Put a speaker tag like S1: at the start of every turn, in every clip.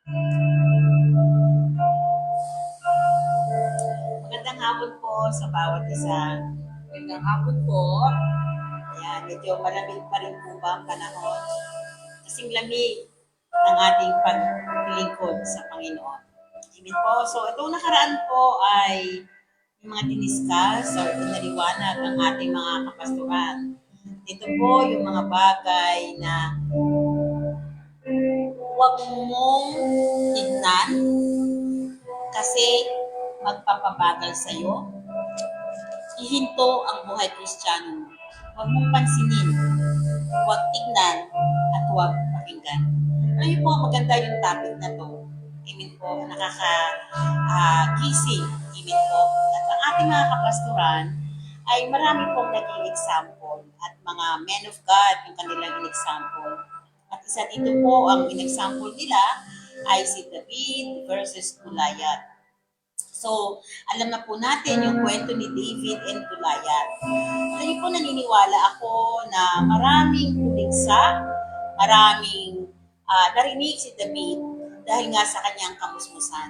S1: Magandang hapon po sa bawat isa.
S2: Magandang hapon po.
S1: Ayan, medyo malamig pa rin po ba ang panahon? Kasing lamig ng ating paglingkod sa Panginoon. Amen po. So, itong nakaraan po ay yung mga diniskas or pinaliwanag ang ating mga kapastoran. Ito po yung mga bagay na huwag mong tignan kasi magpapabagal sa'yo. Ihinto ang buhay Kristiyano mo. Huwag mong pansinin, huwag tignan, at huwag pakinggan. Alam niyo po, maganda yung topic na to. Amen po, nakaka-gising. Amen po. At ang ating mga kapastoran ay marami pong naging example at mga men of God yung kanilang example. At isa dito po, ang in-example nila ay si David versus Goliath. So, alam na po natin yung kwento ni David and Goliath. Alam niyo po, naniniwala ako na maraming puligsa, maraming narinig si David dahil nga sa kanyang kamusmusan.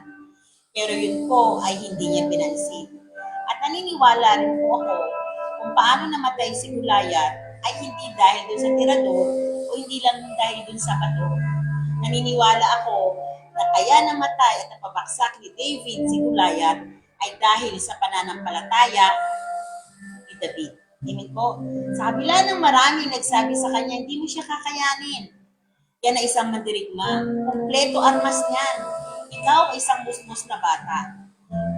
S1: Pero yun po ay hindi niya pinansin. At naniniwala rin po ako kung paano namatay si Goliath ay hindi dahil dun sa tirador o hindi lang dahil dun sa bato. Naniniwala ako na kaya namatay at napabaksak ni David si Goliath ay dahil sa pananampalataya ni David. Amen po. Sa kabila ng maraming nagsabi sa kanya, hindi mo siya kakayanin. Yan ay isang mandirigma. Kompleto armas niyan. Ikaw ay isang musmus na bata.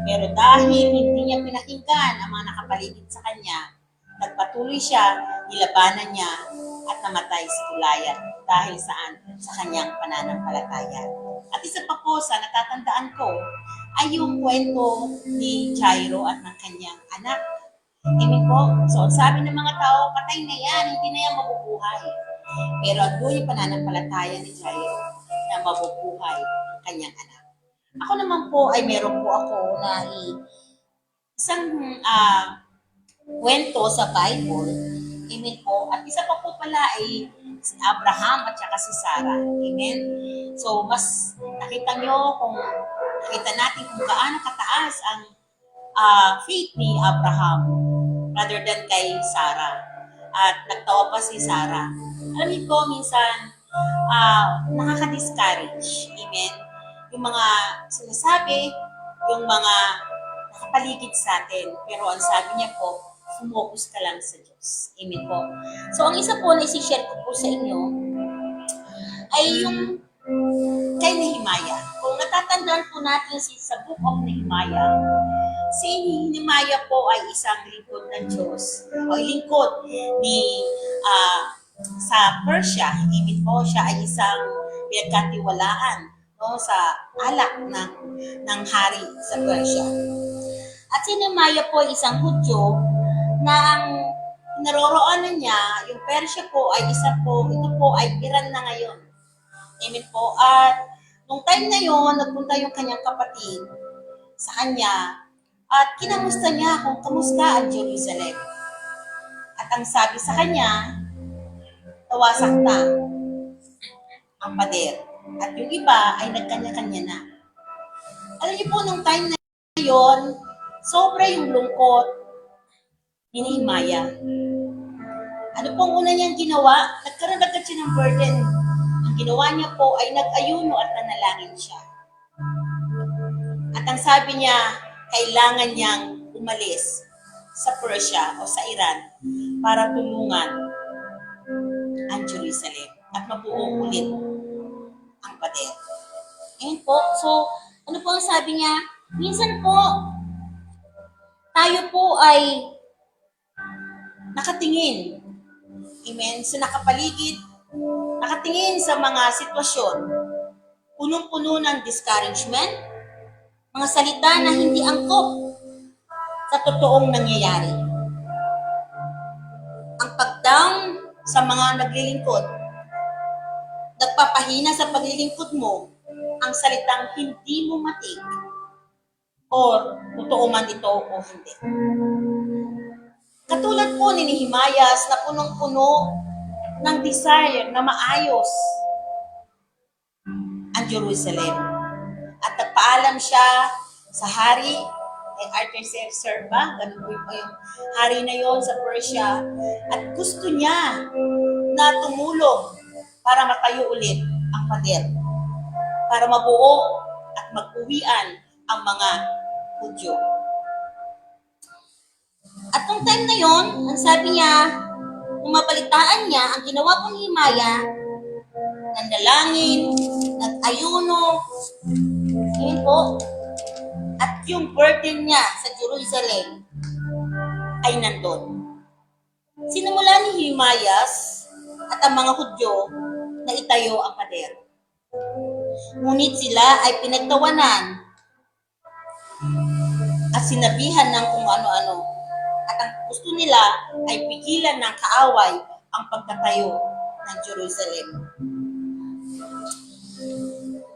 S1: Pero dahil hindi niya pinakinggan ang mga nakapaligid sa kanya, nagpatuloy siya, nilabanan niya, at namatay si Goliath dahil saan? Sa kanyang pananampalataya. At isa pa po sa natatandaan ko ay yung kwento ni Jairo at ng kanyang anak. Amen po. So, sabi ng mga tao, patay na yan, hindi na yan mabubuhay. Pero doon yung pananampalataya ni Jairo na mabubuhay ang kanyang anak. Ako naman po ay meron po ako na isang kwento sa Bible. Amen po. At isa pa po pala ay si Abraham at saka si Sarah. Amen. So, mas nakita natin kung gaano kataas ang faith ni Abraham rather than kay Sarah. At nagtawa pa si Sarah. Alam niyo po, minsan nakaka-discourage. Amen. Yung mga sinasabi, yung mga nakapaligid sa atin. Pero ang sabi niya po, focus ka lang sa Diyos. Amen po. So, ang isa po na isi-share ko po sa inyo ay yung kay Nehemiah. Kung natatandaan po natin sa Book of Nehemiah, si Nehemiah po ay isang lingkod ng Diyos o lingkod ni sa Persia. Amen po, siya ay isang pinagkatiwalaan sa alak ng hari sa Persia. At si Nehemiah po ay isang Hudyo na ang naroroonan niya, yung Persia po ay ito po ay Iran na ngayon. Amen po. At nung time na yon, nagpunta yung kanyang kapatid sa kanya at kinamusta niya kung kamusta ang Jerusalem. At ang sabi sa kanya, tawasak na ang pader. At yung iba ay nagkanya-kanya na. Alam niyo po, nung time na yon, sobra yung lungkot ni Nehemiah. Ano pong una niyang ginawa? Nagkaroon agad siya ng burden. Ang ginawa niya po ay nag-ayuno at nanalangin siya. At ang sabi niya, kailangan niyang umalis sa Persia o sa Iran para tulungan ang Jerusalem at mabuo ulit ang pader. Ayun po. So, ano po ang sabi niya? Minsan po, tayo po ay nakatingin. Amen? So, nakatingin sa mga sitwasyon, punong-puno ng discouragement, mga salita na hindi angkop sa totoong nangyayari. Ang pag-down sa mga naglilingkod, nagpapahina sa paglilingkod mo, ang salitang hindi mo matik or totoo man ito o hindi. Katulad po ni Nehemiah na punong-puno ng desire na maayos ang Jerusalem. At nagpaalam siya sa hari, kay Artaxerxes ba? Ganun po yung hari na yon sa Persia. At gusto niya na tumulong para matayo ulit ang pader. Para mabuo at mag-uwian ang mga Hudyo. At nung time na yon, ang sabi niya, umabalitaan niya ang ginawa ko ni Himaya, nandalangin, nag-ayuno, yun po, at yung burden niya sa Jerusalem ay nandun. Sinimula ni Himayas at ang mga Hudyo na itayo ang pader. Ngunit sila ay pinagtawanan at sinabihan ng kung ano-ano. At ang gusto nila ay pigilan ng kaaway ang pagtatayo ng Jerusalem.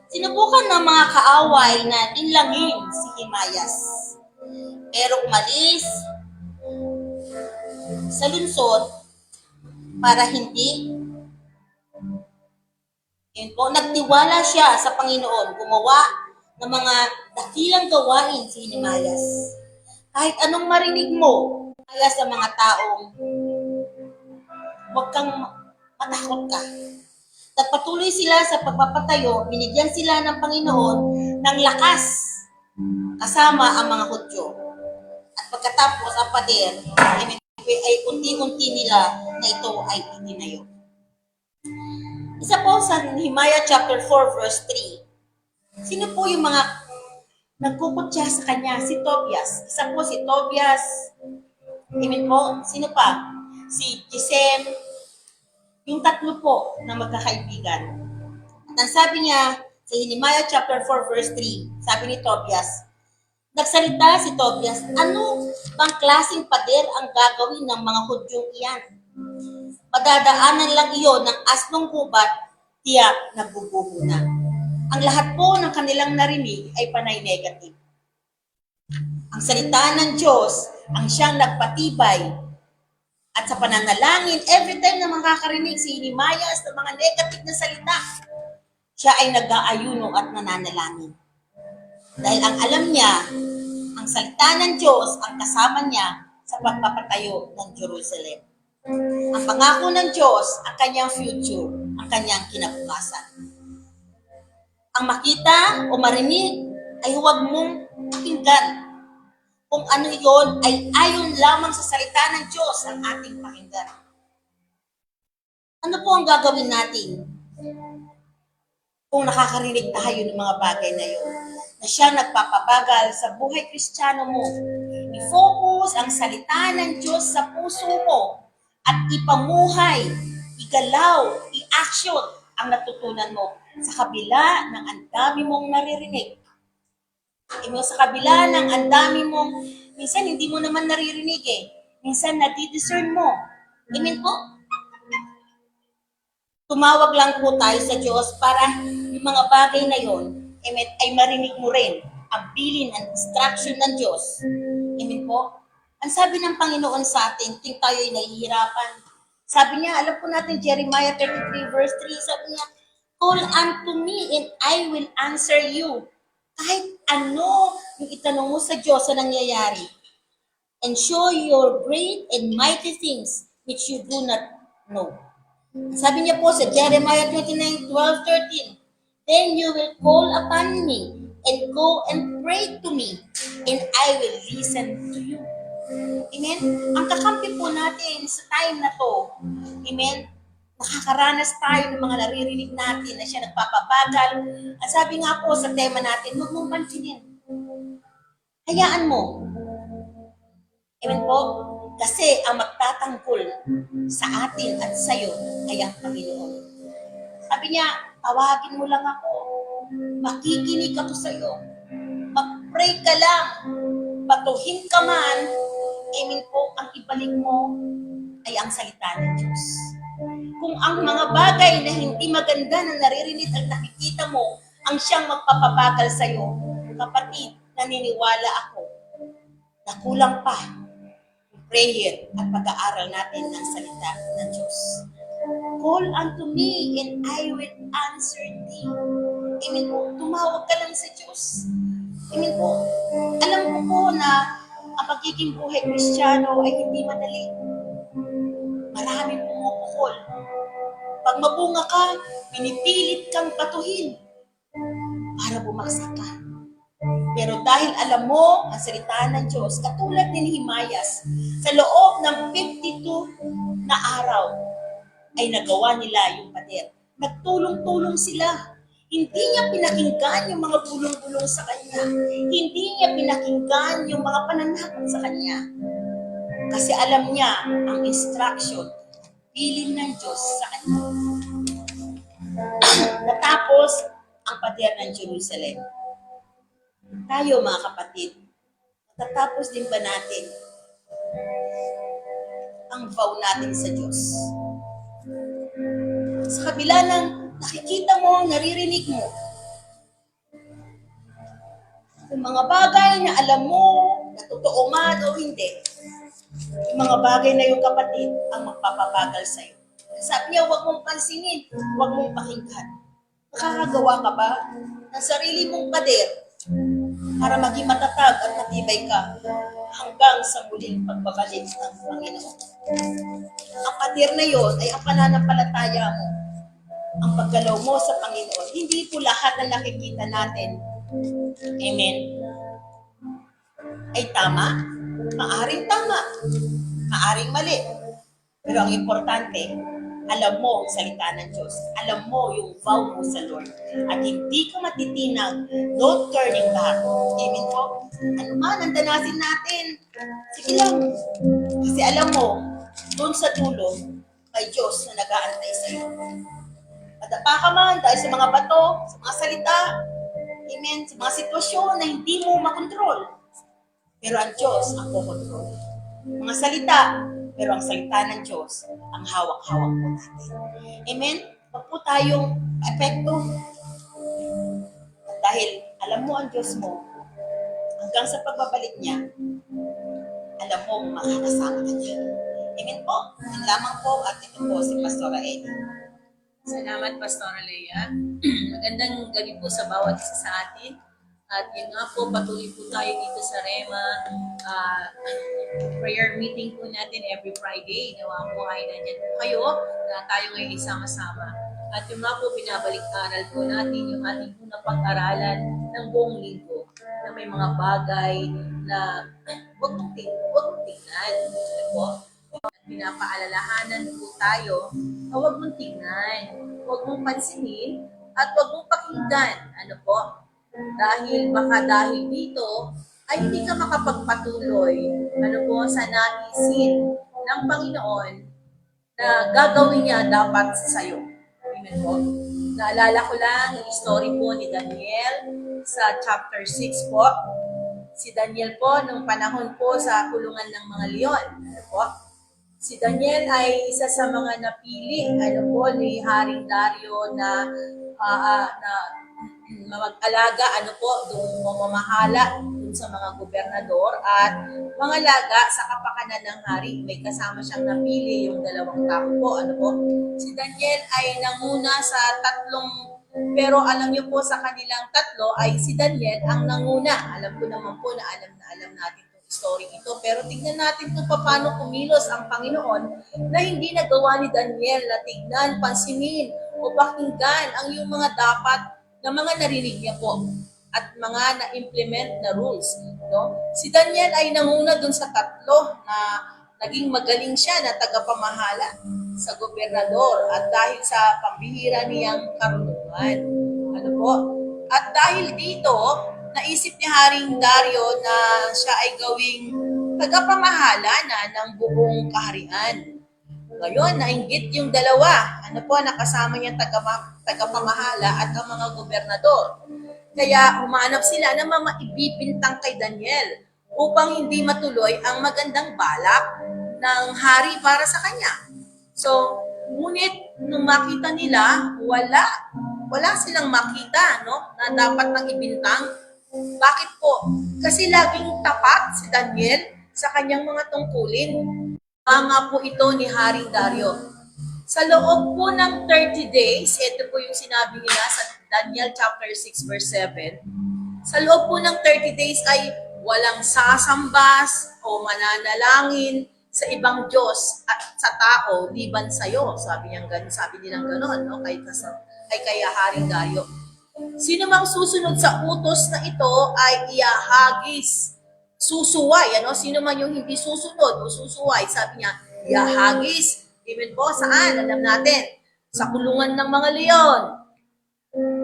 S1: Sinubukan ng mga kaaway na dinlangin si Himayas. Pero umalis sa lungsod para hindi. Yun po, nagtiwala siya sa Panginoon, gumawa ng mga dakilang gawain si Himayas. Kahit anong marinig mo, kaya sa mga taong, huwag kang matakot ka. Nagpatuloy sila sa pagpapatayo, binigyan sila ng Panginoon ng lakas kasama ang mga Hudyo. At pagkatapos ang pader, ay unti-unti nila na ito ay itinayo. Isa po sa Nehemiah chapter 4 verse 3. Sino po yung mga nagkukutya sa kanya? Si Tobias. Isa po si Tobias. Amen po. Sino pa? Si Gesem. Yung tatlo po na magkakaibigan. At ang sabi niya sa Nehemiah chapter 4 verse 3, sabi ni Tobias, nagsalita si Tobias, ano bang klaseng pader ang gagawin ng mga Hudyong iyan? Madadaanan lang iyon ng asnong gubat, tiyak nagbubuho na. Ang lahat po ng kanilang narinig ay panay negative. Ang salita ng Diyos ang siyang nagpatibay. At sa pananalangin, every time na makakarinig si Himayas ng mga negative na salita, siya ay nag-aayuno at nananalangin. Dahil ang alam niya, ang salita ng Diyos ang kasama niya sa pagpapatayo ng Jerusalem. Ang pangako ng Diyos, ang kanyang future, ang kanyang kinabukasan. Ang makita o marinig ay huwag mong pakinggan. Kung ano iyon ay ayon lamang sa salita ng Diyos ang ating pakinggan. Ano po ang gagawin natin kung nakakarinig tayo ng mga bagay na yun? Na siya nagpapabagal sa buhay Kristiyano mo. I-focus ang salita ng Diyos sa puso mo at ipamuhay, igalaw, i-action ang natutunan mo sa kabila ng ang dami mong naririnig. Sa kabila ng ang dami mong, minsan hindi mo naman naririnig eh. Minsan nadidiscern mo. Amen po? Tumawag lang po tayo sa Diyos para yung mga bagay na yon, amen, ay marinig mo rin ang bilin and instruction ng Diyos. Amen po? Ang sabi ng Panginoon sa atin, ting tayo ay nahihirapan. Sabi niya, alam po natin, Jeremiah 33 verse 3, sabi niya, call unto me and I will answer you. Kahit ano yung itanong mo sa Diyos na nangyayari. And show your great and mighty things which you do not know. Sabi niya po sa Jeremiah 29:12-13, then you will call upon me and go and pray to me and I will listen to you. Amen? Ang kakampi po natin sa time na to, amen, nakakaranas tayo ng mga naririnig natin na siya nagpapabagal. At sabi nga po sa tema natin, huwag mong pansinin. Hayaan mo. Amen po? Kasi ang magtatanggol sa atin at sa iyo ay ang Panginoon. Sabi niya, tawagin mo lang ako. Makikinig ako sa iyo. Mag-pray ka lang. Batuhin ka man. Amen po, ang ibalik mo ay ang salita ng Diyos. Kung ang mga bagay na hindi maganda na naririnig at nakikita mo, ang siyang magpapabagal sa iyo, kapatid, naniniwala ako na kulang pa yung prayer at pag-aaral natin ng salita ng Diyos. Call unto me and I will answer thee. Amen po, tumawag ka lang sa Diyos. Amen po. Alam ko po na ang pagiging buhay Kristiyano ay hindi madali. Maraming pumupukol. Pag mabunga ka, pinipilit kang patuhin para bumaksak ka. Pero dahil alam mo ang salita ng Diyos, katulad ni Nehemias, sa loob ng 52 na araw, ay nagawa nila yung pader. Nagtulong-tulong sila. Hindi niya pinakinggan yung mga bulong-bulong sa kanya. Hindi niya pinakinggan yung mga pananakot sa kanya. Kasi alam niya ang instruction, piling ng Diyos sa kanya. Natapos ang pader ng Jerusalem. Tayo mga kapatid, natatapos din ba natin ang vow natin sa Diyos? Sa kabila ng nakikita mo, naririnig mo, yung mga bagay na alam mo, na totoo man o hindi, yung mga bagay na yung kapatid ang magpapabagal sa'yo. Sabi niya, huwag mong pansinin, huwag mong pakinggan. Nakakagawa ka ba ng sarili mong pader para maging matatag at matibay ka hanggang sa muling pagbabalik ng Panginoon? Ang pader na yon ay ang pananampalataya mo, ang paggalaw mo sa Panginoon. Hindi po lahat na nakikita natin, amen, ay tama. Maaring tama, maaring mali. Pero ang importante, alam mo ang salita ng Diyos. Alam mo yung vow mo sa Lord. At hindi ka matitinag. No turning back. Amen po? Ano man ang danasin natin, sige lang. Kasi alam mo, doon sa dulo, may Diyos na nag-aantay sa iyo. Madapa ka man dahil sa mga bato, sa mga salita, amen, sa mga sitwasyon na hindi mo makontrol. Pero ang Diyos ang kukontrol. Mga salita, pero ang salita ng Diyos ang hawak-hawak po natin. Amen? Huwag po tayong epekto. Dahil alam mo ang Diyos mo, hanggang sa pagbabalik niya, alam mo makakasama ka niya. Amen po? Yan lamang po at ito po si Pastora Eddie.
S2: Salamat, Pastora Lea. Magandang gabi po sa bawat isa sa atin. At yun nga po, patuloy po tayo dito sa Rema. Prayer meeting po natin every Friday. Nawa po ay nandiyan po kayo na tayo ngayon isama-sama. At yung nga po, binabalik-aral po natin yung ating unang pag-aralan ng buong linggo na may mga bagay na huwag mong tingnan. Ano po? At pinapaalalahanan po tayo na huwag mong tingnan, huwag mong pansinin, at huwag mong pakinggan. Ano po? Dahil dito ay hindi ka makapagpatuloy sa naisin ng Panginoon na gagawin niya dapat sa iyo. Amen po. Naalala ko lang yung story po ni Daniel sa chapter 6 po. Si Daniel po nung panahon po sa kulungan ng mga leon. Ano po? Si Daniel ay isa sa mga napili ni Haring Dario na mag-alaga doon mamamahala doon sa mga gobernador at mga laga sa kapakanan ng hari. May kasama siyang napili yung 2 tao po. Si Daniel ay nanguna sa 3, pero alam niyo po sa kanilang 3 ay si Daniel ang nanguna. Alam ko naman po na alam natin itong story ito, pero tignan natin kung paano kumilos ang Panginoon na hindi nagawa ni Daniel na tignan, pansinin o pakinggan ang yung mga dapat na mga narinig niya po at mga na-implement na rules. No? Si Daniel ay nanguna dun sa 3 na naging magaling siya na tagapamahala sa gobernador at dahil sa pambihira niyang karunungan. Ano po? At dahil dito, naisip ni Haring Dario na siya ay gawing tagapamahala na ng buong kaharian. Ngayon, nainggit yung 2, nakasama niyang tagapamahala at ang mga gobernador. Kaya humanap sila ng mga ibibintang kay Daniel upang hindi matuloy ang magandang balak ng hari para sa kanya. So, ngunit nung makita nila, wala silang makita na dapat nang ibintang. Bakit po? Kasi laging tapat si Daniel sa kanyang mga tungkulin. Nga po ito ni Haring Dario. Sa loob po ng 30 days, ito po yung sinabi nila sa Daniel chapter 6 verse 7, sa loob po ng 30 days ay walang sasambas o mananalangin sa ibang Diyos at sa tao liban sa iyo. Sabi nilang gano'n, no? Kay Haring Dario. Sino mang susunod sa utos na ito ay iahagis. Susuway, ano? Sino man yung hindi susunod o susuway, sabi niya, iahagis. Amen po, saan? Alam natin, sa kulungan ng mga leon.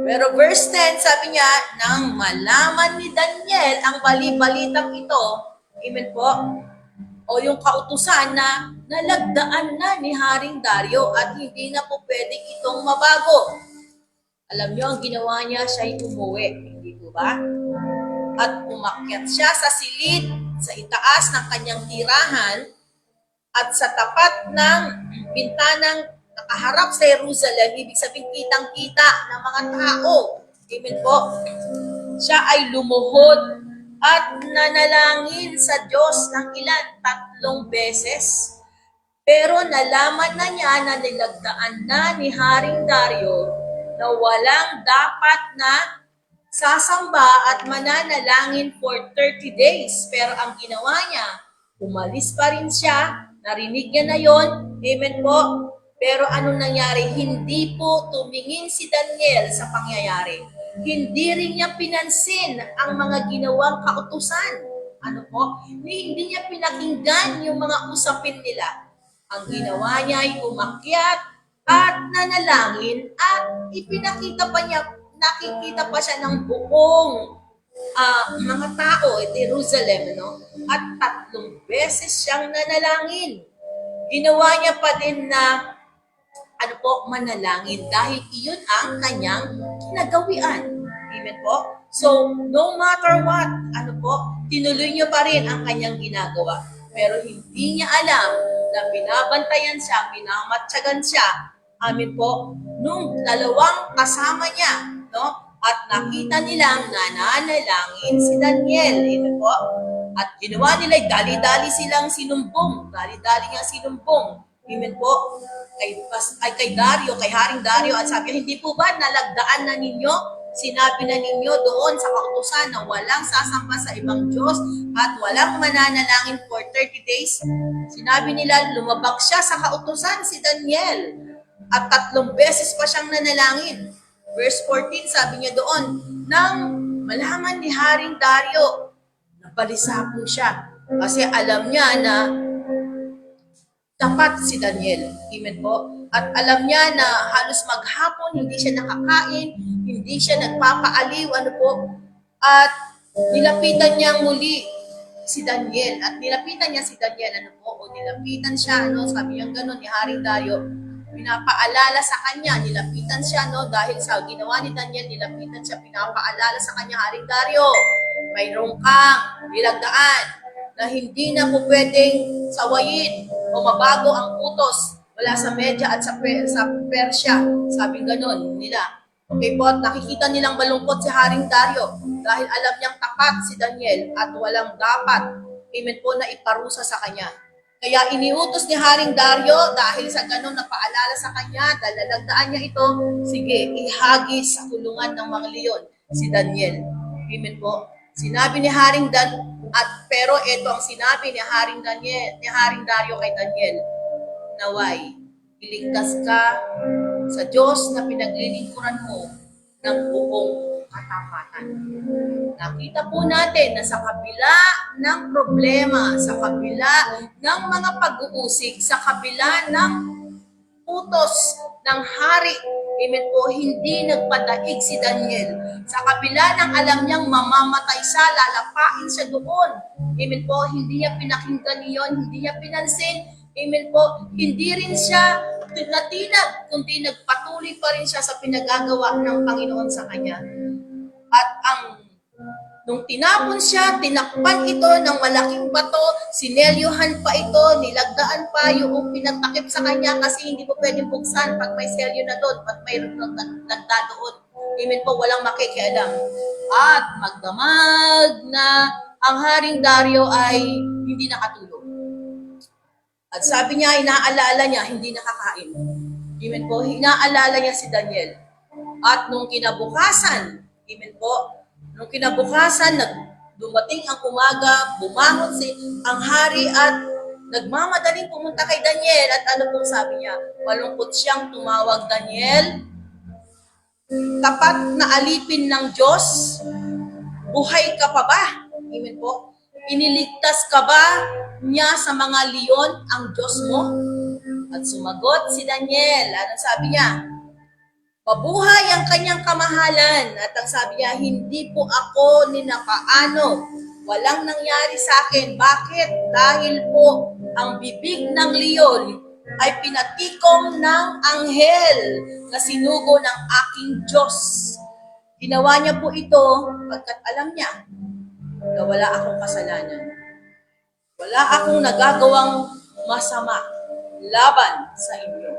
S2: Pero verse 10, sabi niya, nang malaman ni Daniel ang bali-balitang ito, amen po, o yung kautusan na nalagdaan na ni Haring Dario at hindi na po pwedeng itong mabago. Alam niyo, ang ginawa niya, siya'y umuwi. Hindi po ba? At umakyat siya sa silid, sa itaas ng kanyang tirahan, at sa tapat ng bintanang nakaharap sa Jerusalem, ibig sabihin kitang-kita ng mga tao. Amen po. Siya ay lumuhod at nanalangin sa Diyos ng 3 beses. Pero nalaman na niya na nilagdaan na ni Haring Dario na walang dapat na sasamba at mananalangin for 30 days. Pero ang ginawa niya, umalis pa rin siya, narinig niya na yon, amen po. Pero anong nangyari? Hindi po tumingin si Daniel sa pangyayari. Hindi rin niya pinansin ang mga ginawang kautusan. Ano po? Hindi niya pinakinggan yung mga usapin nila. Ang ginawa niya ay umakyat at nanalangin at nakikita pa siya ng buong mga tao at Jerusalem, no? At 3 beses siyang nanalangin. Ginawa niya pa din na manalangin dahil iyon ang kanyang kinagawian. Amen po? So, no matter what, tinuloy niya pa rin ang kanyang ginagawa. Pero hindi niya alam na binabantayan siya, minamatsagan siya, amen po, nung 2 kasama niya, no? At nakita nilang nananalangin si Daniel, amen po? At ginawa nila, dali-dali silang sinumbong, dali-dali niya sinumbong, amen po? Kay Dario, kay Haring Dario, at sabi, hindi po ba nalagdaan na ninyo? Sinabi na ninyo doon sa kautusan na walang sasamba sa ibang Diyos at walang mananalangin for 30 days. Sinabi nila, lumabag siya sa kautusan si Daniel at 3 beses pa siyang nanalangin. Verse 14, sabi niya doon, nang malaman ni Haring Dario, nabalisa po siya kasi alam niya na tapat si Daniel. Amen po. At alam niya na halos maghapon, hindi siya nakakain, hindi siya nagpapaaliw, at nilapitan niya muli si Daniel. At nilapitan niya si Daniel, nilapitan siya, sabi niya gano'n ni Haring Dario, pinapaalala sa kanya, nilapitan siya, dahil sa ginawa ni Daniel, nilapitan siya, pinapaalala sa kanya, Haring Dario, mayroong kang nilagdaan na hindi na po pwedeng sawayin o mabago ang utos wala sa Media at sa Persya. Sabi ganon nila. Okay po, at nakikita nilang malungkot si Haring Dario dahil alam niyang tapat si Daniel at walang dapat, amen po, na iparusa sa kanya. Kaya iniutos ni Haring Dario dahil sa ganon na paalala sa kanya, dahil nalagdaan niya ito, sige, ihagis sa kulungan ng mga leon si Daniel. Amen po. Sinabi ni Haring pero ito ang sinabi ni Haring Dario kay Daniel, naway, iligtas ka sa Diyos na pinaglilingkuran mo ng buong katapatan. Nakita po natin na sa kabila ng problema, sa kabila ng mga pag-uusig, sa kabila ng utos ng hari, amen po, hindi nagpadaig si Daniel. Sa kabila ng alam niyang mamamatay siya, lalapain siya doon. Amen po, hindi niya pinakinggan iyon, hindi niya pinansin. Amen po, hindi rin siya natinag, kundi nagpatuloy pa rin siya sa pinagagawa ng Panginoon sa kanya. At nung tinapon siya, tinakpan ito ng malaking bato, sinelyuhan pa ito, nilagdaan pa yung pinatakip sa kanya kasi hindi po pwedeng buksan pag may selyo na doon, pag mayroon nagda doon. Amen po, walang makikialam. At magdamag na ang Haring Dario ay hindi nakatulog. At sabi niya, inaalala niya, hindi nakakain. Amen po, inaalala niya si Daniel. At nung kinabukasan, amen po, nung kinabukasan, dumating ang umaga, bumangon ang hari at nagmamadaling pumunta kay Daniel. At ano pong sabi niya? Malungkot siyang tumawag, Daniel, tapat na alipin ng Diyos, buhay ka pa ba? Amen po. Iniligtas ka ba niya sa mga leon ang Diyos mo? At sumagot si Daniel. Anong sabi niya? Mabuhay ang kanyang kamahalan. At ang sabi niya, hindi po ako ninapaano. Walang nangyari sa akin. Bakit? Dahil po ang bibig ng leon ay pinatikom ng anghel na sinugo ng aking Diyos. Ginawa niya po ito pagkat alam niya na wala akong kasalanan. Wala akong nagagawang masama laban sa inyo.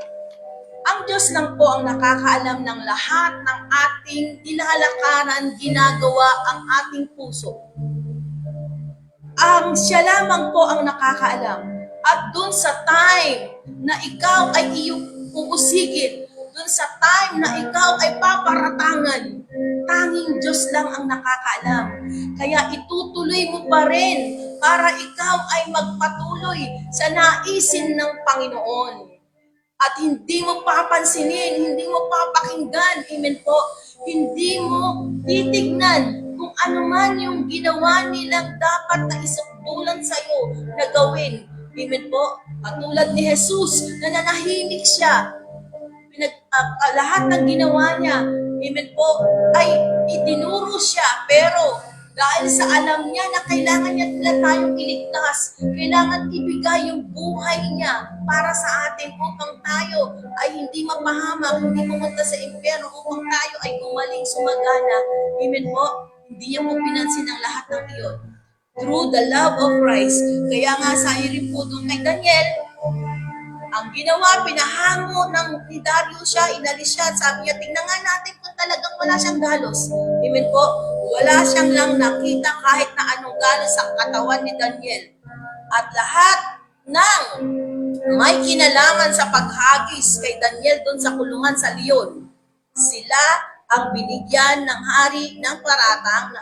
S2: Ang Diyos lang po ang nakakaalam ng lahat ng ating nilalakaran, ginagawa ang ating puso. Siya lamang po ang nakakaalam. At dun sa time na ikaw ay iyong uusigin, dun sa time na ikaw ay paparatangan, tanging Diyos lang ang nakakaalam. Kaya itutuloy mo pa rin para ikaw ay magpatuloy sa naisin ng Panginoon. At hindi mo papansinin, hindi mo papakinggan, amen po, hindi mo titignan kung ano man yung ginawa nilang dapat na isaktulan sa iyo na gawin. Amen po, katulad ni Jesus, na nanahimik siya. Lahat ng ginawa niya, amen po, ay itinuro siya, pero dahil sa alam niya na kailangan niya tayong iligtas, kailangan ibigay yung buhay niya para sa atin upang tayo ay hindi mapahamak, hindi pumunta sa impyerno, upang tayo ay gumaling sumagana. Amen po, hindi niya po pinansin ang lahat ng iyon. Through the love of Christ. Kaya nga sa rin po doon kay Daniel, ang ginawa, pinahango ni Darius siya, inalis siya, at sabi niya, tingnan nga natin kung talagang wala siyang galos. Amen po, wala siyang lang nakita kahit na anong galos sa katawan ni Daniel. At lahat ng may kinalaman sa paghagis kay Daniel doon sa kulungan sa leon, sila ang binigyan ng hari ng paratang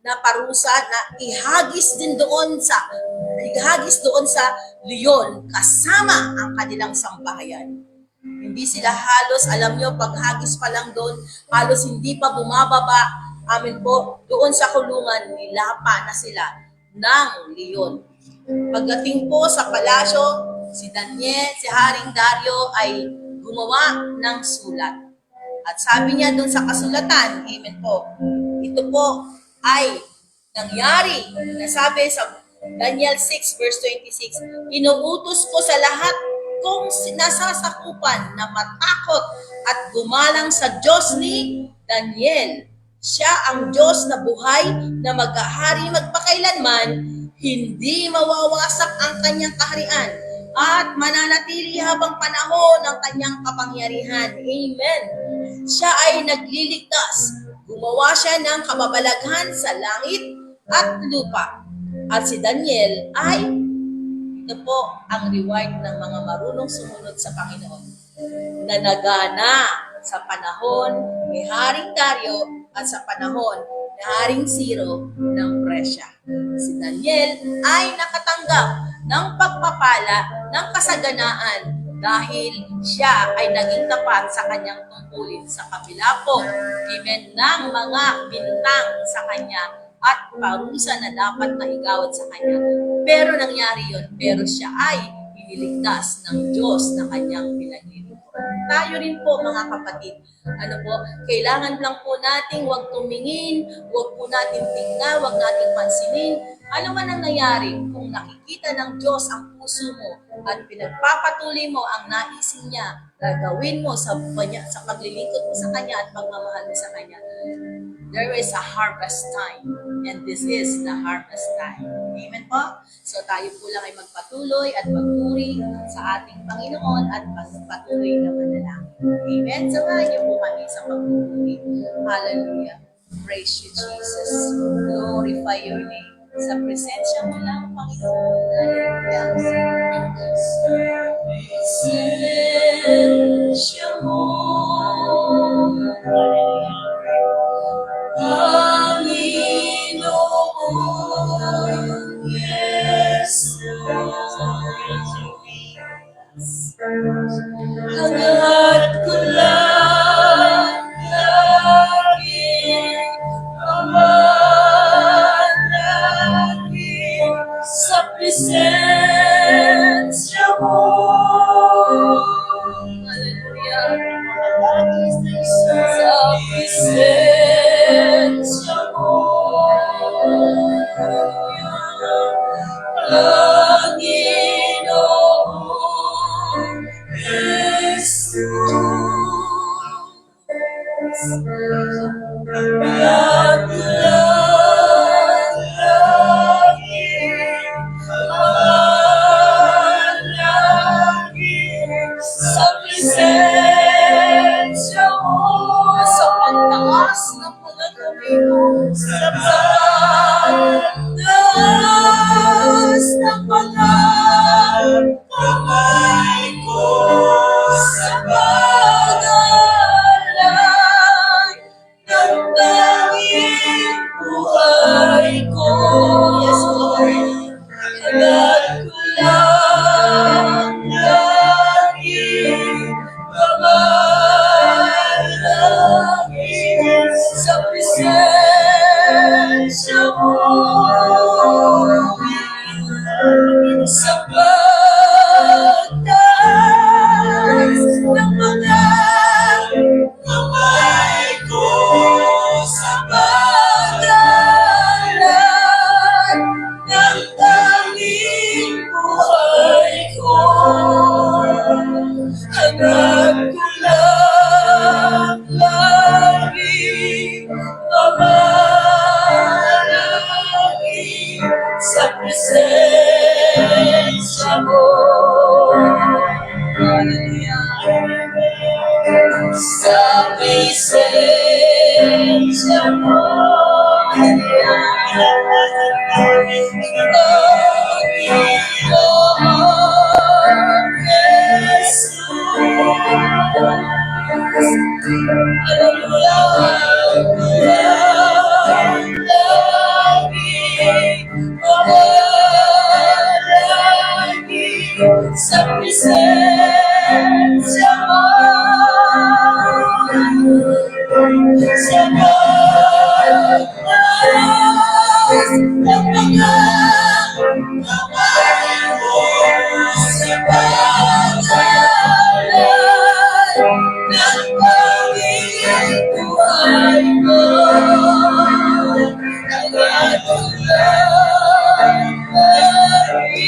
S2: na parusa na ihagis doon sa leon kasama ang kanilang sambahayan. Hindi sila halos, alam nyo, paghagis pa lang doon, halos hindi pa bumababa, amin po, doon sa kulungan, nilapa na sila ng leon. Pagdating po sa palasyo, si Haring Dario ay gumawa ng sulat. At sabi niya doon sa kasulatan, amen po, ito po ay nangyari, nasabi sa Daniel 6 verse 26, inuutos ko sa lahat kong sinasasakupan na matakot at gumalang sa Diyos ni Daniel. Siya ang Diyos na buhay na maghahari magpakailanman, hindi mawawasak ang kanyang kaharian at mananatili habang panahon ng kanyang kapangyarihan. Amen. Siya ay nagliligtas. Gumawa siya ng kababalaghan sa langit at lupa. At si Daniel ay, ito po ang reward ng mga marunong sumunod sa Panginoon, na nagana sa panahon ni Haring Dario at sa panahon ni Haring Ciro ng Presya. Si Daniel ay nakatanggap ng pagpapala, ng kasaganaan, dahil siya ay naging tapat sa kanyang tungkulin sa kabila po, amen, ng mga bintang sa kanya at parusa na dapat na igawad sa kanya. Pero nangyari yun, pero siya ay iniligtas ng Diyos na kanyang pinag-iligtas. Tayo rin po mga kapatid, kailangan lang po nating huwag tumingin, huwag po natin tingnan, huwag nating pansinin. Ano man ang nangyari, kung nakikita ng Diyos ang puso mo at pinagpapatuloy mo ang naisin niya, gagawin mo sa paglilingkod mo sa Kanya at pagmamahal mo sa Kanya, there is a harvest time. And this is the harvest time. Amen po? So tayo po lang ay magpatuloy at magpuri sa ating Panginoon at magpatuloy na manalangin. Amen? Samahan niyo po kami sa pagpupuri. Hallelujah. Praise you, Jesus. Glorify your name. Sa presensya mo lang, Panginoon. Hallelujah. Presensya mo. Hallelujah. Sa presensya mo, sa pagtaas ng mga Panginoon, sa pagtaas ng mga kamay ko, sa pag-alay ng tanging buhay ko. Yes, Lord. Hangad ko lang lagi mamalangin sa presensya mo, sa pagtaas ng mga kamay ko, sa pag-alay ng tanging buhay ko. Hangad ko lang lagi mamalangin sa presensya mo. Sa presensya mo. Sa presensya mo, sa pagtaas ng mga kamay mo, sa pag-alay ng tanging buhay mo. Hangad ko lang lagi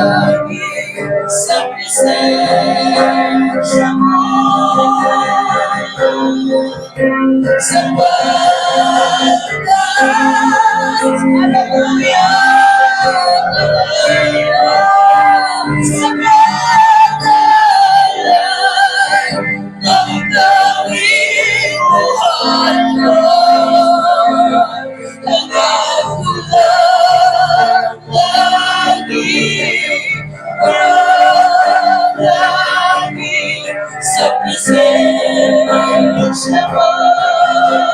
S2: mamalangin sa presensya mo, sa pagtaas, sa pag-alay ng tanging buhay mo. Hangad ko lang lagi mamalangin sa presensya mo, sa pagtaas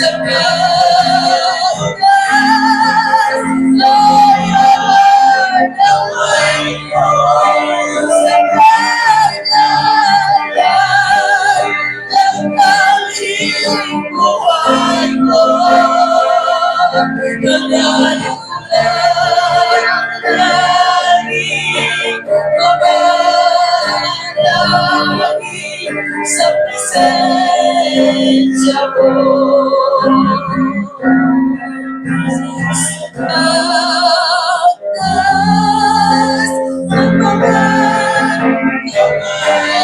S2: ng kamay mo, sa pag-alay ng tanging buhay mo. Hangad ko lang lagi mamalangin sa presensya mo. Pagtaas ng mga kamay,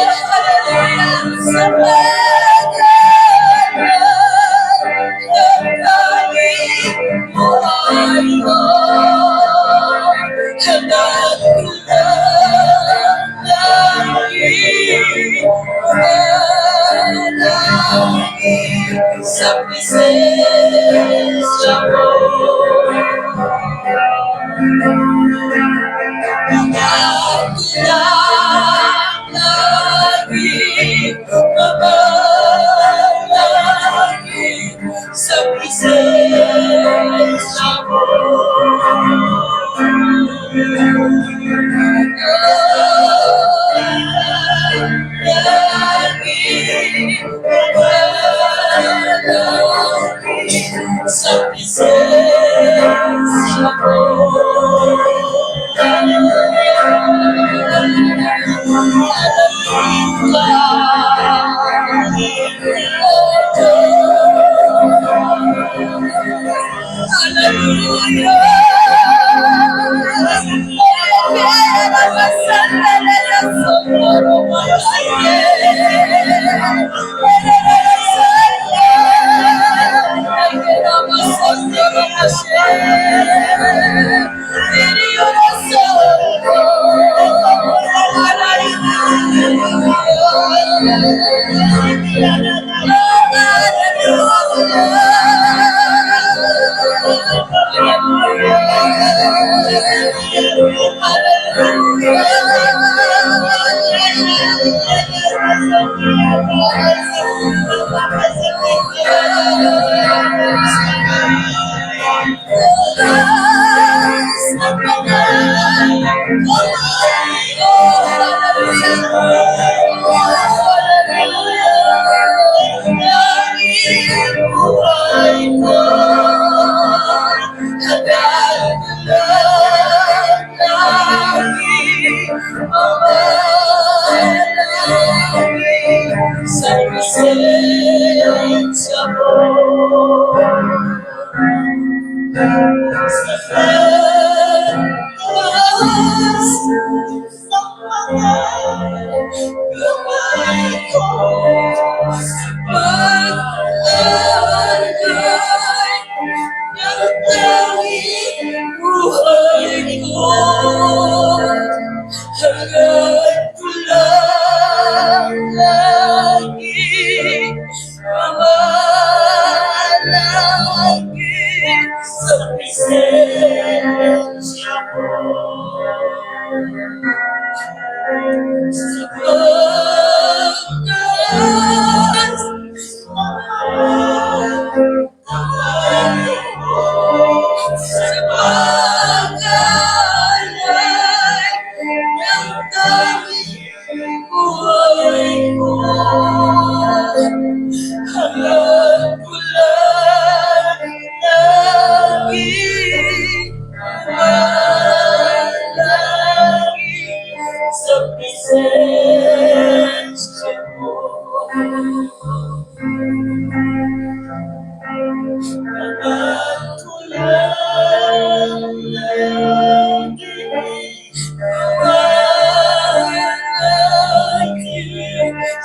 S2: sa pag-alay ng tanging buhay mo. Hangad ko lang lagi mamalangin sa presensya mo. Hangad ko lang lagi mamalangin sa presensya mo. Sa presensya mo. Hallelujah. Sa presensya mo. Sa presensya mo.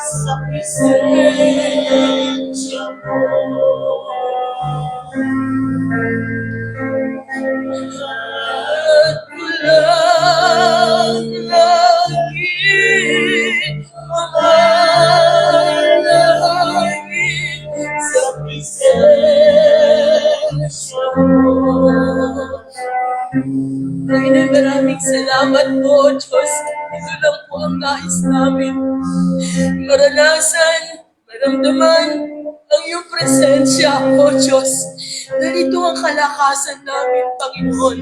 S2: Sa presensya mo. Sa presensya mo. Panginoon, maraming salamat po, Diyos. Ito lang po ang nais namin. Maranasan, maramdaman ang iyong presensya, O Diyos. Narito ang kalakasan namin, Panginoon.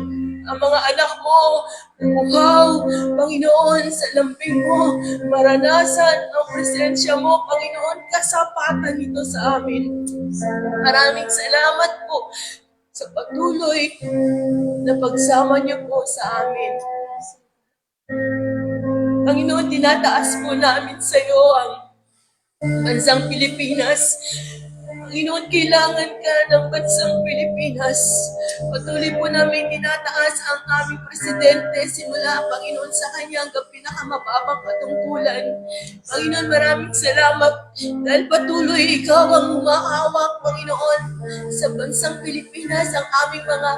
S2: Ang mga anak mo, umuhaw, Panginoon, sa lambing mo. Maranasan ang presensya mo, Panginoon, kasapatan nito sa amin. Maraming salamat po sa patuloy na pagsama niyo po sa amin. Panginoon, tinataas po namin sa iyo ang bansang Pilipinas. Panginoon, kailangan ka ng bansang Pilipinas. Patuloy po namin tinataas ang aming presidente simula, Panginoon, sa kanya hanggang pinakamababang patungkulan. Panginoon, maraming salamat dahil patuloy ikaw ang humahawak, Panginoon, sa bansang Pilipinas. Ang aming mga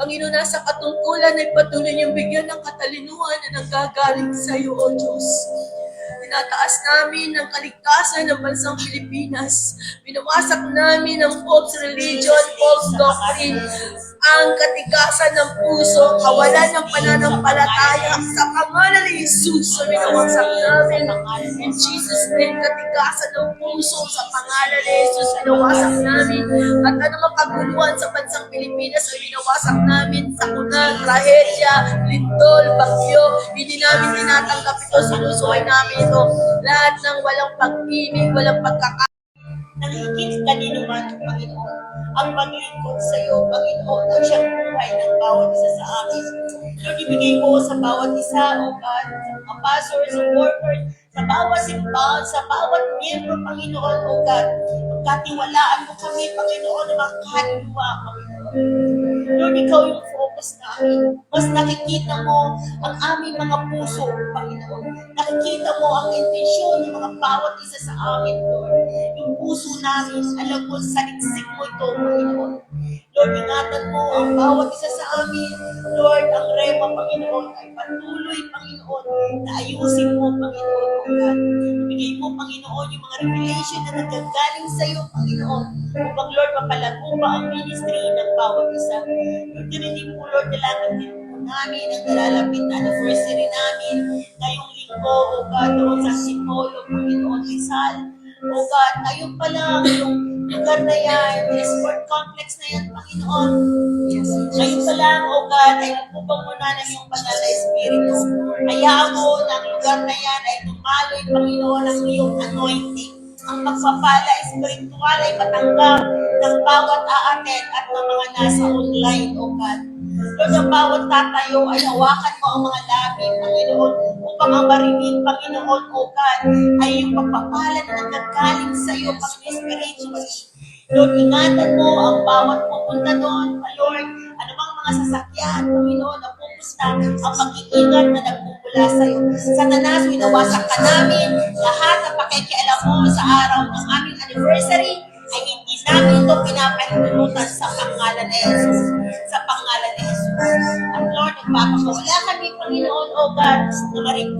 S2: Panginoon, nasa katungkulan ay patuloy niyong bigyan ng katalinuhan na nanggagaling sa iyo, O Diyos. Tinataas namin ang kaligtasan ng bansang Pilipinas. Binawasak namin ang false religion, false doctrine, ang katigasan ng puso, kawalan ng pananampalataya sa pangalan ni Jesus. So binawasak namin in Jesus' name, katigasan ng puso sa pangalan ni Jesus. Binawasak namin at anumang kaguluhan sa bansang Pilipinas ay binawasak namin sa kunang, trahedya, lindol, bagyo. Hindi namin tinatanggap ito, sinusuway namin ito. Lahat ng walang pag-ibig, walang pagkakaroon
S1: Nang higit kanino man, Panginoon, ang maglingkod sa iyo, Panginoon, ang siyang buhay ng bawat isa sa amin. Lord, ibigay mo sa bawat isa, O God, sa mga pastors, sa workers, sa bawat simbahan, sa bawat miyembro, Panginoon, O God. Pagkatiwalaan mo kami, Panginoon, ng mga kaluluwa, Panginoon. Lord, ikaw yung focus namin. Mas nakikita mo ang aming mga puso, Panginoon. Nakikita mo ang intensyon ng mga bawat isa sa amin, Lord. Yung puso namin. Alam mo, saliksik mo ito, Panginoon. Lord, ingatan mo ang bawat isa sa amin. Lord, ang rema, Panginoon, ay patuloy, Panginoon, na ayusin mo, Panginoon, O God. Ibigay mo, Panginoon, yung mga revelation na nagagaling sa iyo, Panginoon. Upang, Lord, mapalago pa ang ministry ng bawat isa. Lord, din po, Lord, dalangin din po namin ang nalalapit na anniversary namin ngayong linggo, O God, doon sa Sipolo, Panginoon, Rizal. O God, ngayon pa lang yung lugar na yan, yung sport complex na yan, Panginoon. Ngayon pa lang, O God, ay nagpupang mo na ng iyong banal na Espiritu. Hayaan mo na ang lugar na yan ay tumaloy, Panginoon, ang iyong anointing. Ang pagpapala espiritual ay matanggap ng bawat aaten at ng mga nasa online, O God. Lord, ang bawat tatayo ay hawakan mo ang mga labi, Panginoon, upang ang marinig, Panginoon, O God, ay yung pagpapala na nanggagaling sa iyo, Panginoon, spiritually. Lord, ingatan mo ang bawat pupunta doon, Lord, anumang mga sasakyan, Panginoon, na pupunta, ang pag-iingat na nagmumula sa iyo. Satanas, winawasak ka namin, lahat ng pakikialam mo sa araw ng aming anniversary, ay hindi namin ito pinapahintulutan sa pangalan ni Jesus. Sa pangalan ni Jesus. At Lord, nagpapakawala kami, Panginoon, O God, na marinig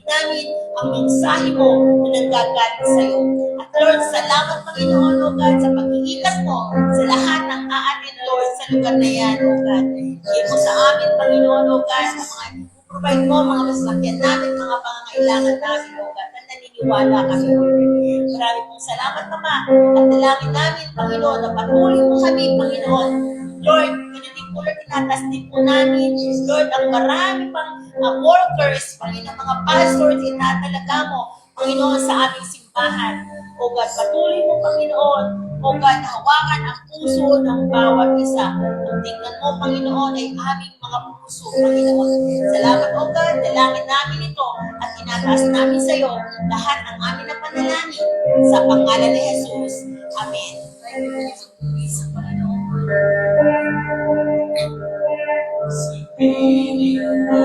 S1: namin ang mensahe mo na nanggagaling sa iyo. At Lord, salamat, Panginoon, O God, sa pag-iingat mo sa lahat ng aatin, Lord, sa lugar na yan, O God. Higit mo sa amin, Panginoon, O God, sa mga provide mo mga masakyan namin, mga pangangailangan namin, O God, at naniniwala kami, Lord. Marami pong salamat, Ama, at dalangin namin, Panginoon, na patuloy mo kami, Panginoon. Lord, pinitig po, Lord, tinatasdig po namin, Lord, ang marami pang workers, Panginoon, mga pastors, itatalaga mo, Panginoon, sa aming simbahan. O God, patuloy mo, Panginoon, O God, hawakan ang puso ng bawat isa. Kung tingnan mo, Panginoon, ay aming mga puso, Panginoon. Salamat, O God, dalangin namin ito at tinataas namin sa iyo lahat ng aming na panalangin sa pangalan ni Jesus. Amen. Sa Panginoon. Piling mo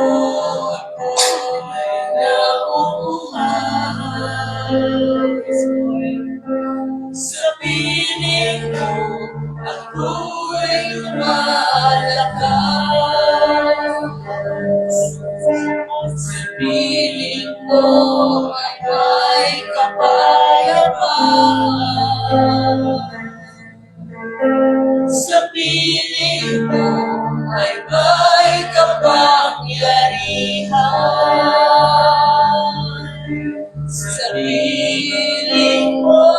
S1: ako'y nakukuhan. Sa piling mo ako'y lumalakas. Sa piling mo ay may kapayapaan. Sa piling mo ay may kapangyarihan. Sa piling mo,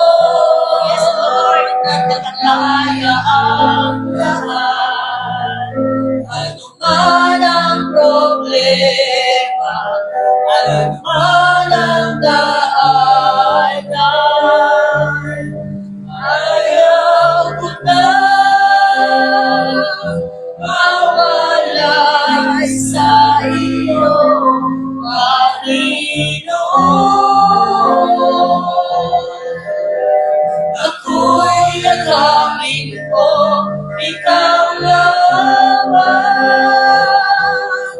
S1: yes Lord, nakakaya ang lahat. Ano man ang problema, ano man ang daanan, ayaw ko na mawalay sa iyo, Panginoon. Ako'y nakamit mo, ikaw lamang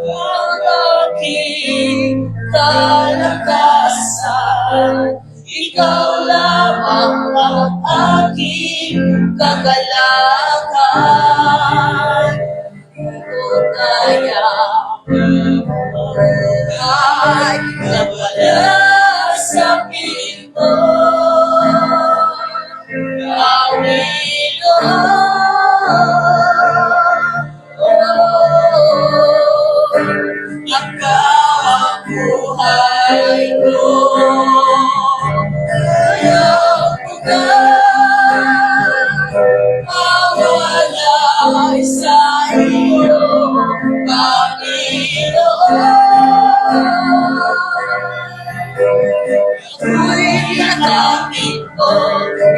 S1: ang aking kalakasan. Ikaw lamang ang aking kagalakan. Ito kaya buhay na wala sa pinto. Ikaw ang buhay ko. Ayaw ko na mawalay sa iyo, Panginoon. Ako'y nakamit mo,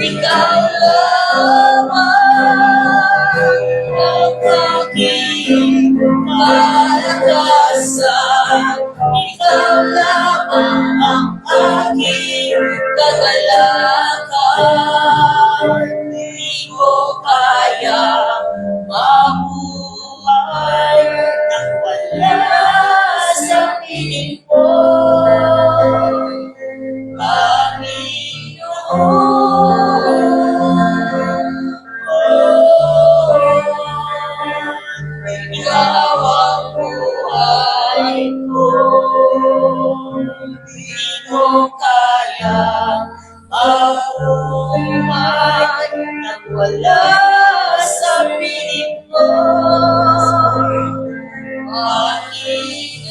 S1: ikaw lamang ang aking kalakasan. Ikaw lamang ang aking kagalakan. Di ko kaya mabuhay nang wala sa piling mo, Panginoon.
S2: Di mo kaya mabuhay nang wala sa piling mo. Panginoon,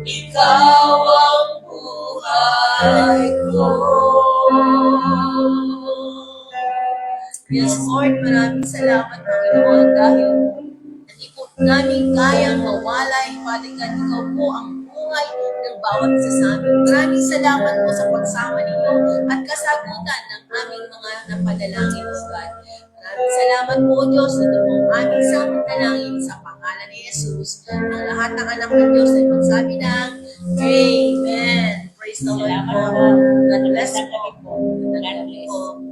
S2: ikaw ang buhay ko. Yes, Lord, maraming salamat, Panginoon, dahil hindi po namin kayang mawalay, Father God, ikaw po ang buhay ng bawat isa sa amin. Maraming salamat po sa pagsama ninyo at kasagutan ng aming mga napanalangin, God. Maraming salamat po, Diyos, na ito pong aming samantalangin sa pangalan ni Jesus. Ang lahat ng anak ng Diyos ay magsabi ng Amen. Praise the Lord
S1: Salamat
S2: po.
S1: po.
S2: God bless
S1: Magandang
S2: po.
S1: gabi po. God bless.